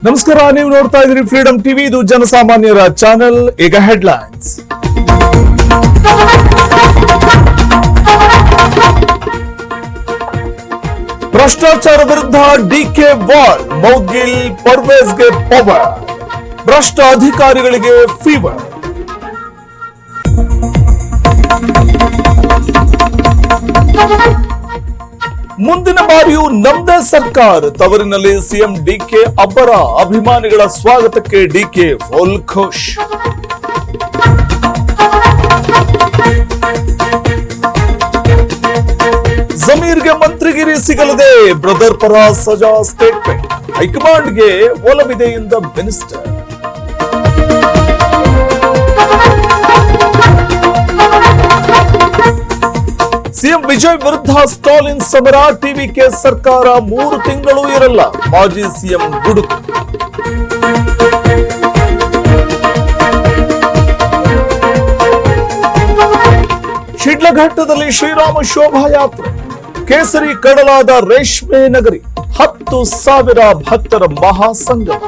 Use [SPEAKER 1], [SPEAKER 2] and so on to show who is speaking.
[SPEAKER 1] ನಮಸ್ಕಾರ, ನೀವು ನೋಡ್ತಾ ಇದ್ದೀರಿ ಫ್ರೀಡಂ ಟಿವಿ. ಇದು ಜನಸಾಮಾನ್ಯರ ಚಾನೆಲ್. ಈಗ ಹೆಡ್ಲೈನ್ಸ್. ಭ್ರಷ್ಟಾಚಾರ ವಿರುದ್ಧ ಡಿಕೆ ವಾರ್, ಮೌದ್ಗಿಲ್ ಪರ್ವೇಜ್ಗೆ ಪವರ್, ಭ್ರಷ್ಟ ಅಧಿಕಾರಿಗಳಿಗೆ ಫೀವರ್. ಮುಂದಿನ ಬಾರಿಯೂ ನಮ್ದೇ ಸರ್ಕಾರ, ತವರಿನಲ್ಲಿ ಸಿಎಂ ಡಿಕೆ ಅಬ್ಬರ, ಅಭಿಮಾನಿಗಳ ಸ್ವಾಗತಕ್ಕೆ ಡಿಕೆ ಫುಲ್ ಖುಷ್. ಜಮೀರ್ಗೆ ಮಂತ್ರಿಗಿರಿ ಸಿಗಲಿದೆ, ಬ್ರದರ್ ಪರ ಸಜಾ ಸ್ಟೇಟ್ಮೆಂಟ್, ಹೈಕಮಾಂಡ್ಗೆ ಒಲವಿದೆ ಎಂದ ಮಿನಿಸ್ಟರ್. ಸಿಎಂ ವಿಜಯ್ ವಿರುದ್ಧ ಸ್ಟಾಲಿನ್ ಸಮರ, ಟಿವಿಕೆ ಸರ್ಕಾರ 3 ತಿಂಗಳು ಇರಲ್ಲ, ಮಾಜಿ ಸಿಎಂ ಗುಡುಕು. ಶಿಡ್ಲಘಟ್ಟದಲ್ಲಿ ಶ್ರೀರಾಮ ಶೋಭಾಯಾತ್ರೆ, ಕೇಸರಿ ಕಡಲಾದ ರೇಷ್ಮೆ ನಗರಿ, 10,000 ಭಕ್ತರ ಮಹಾಸಂಗಮ.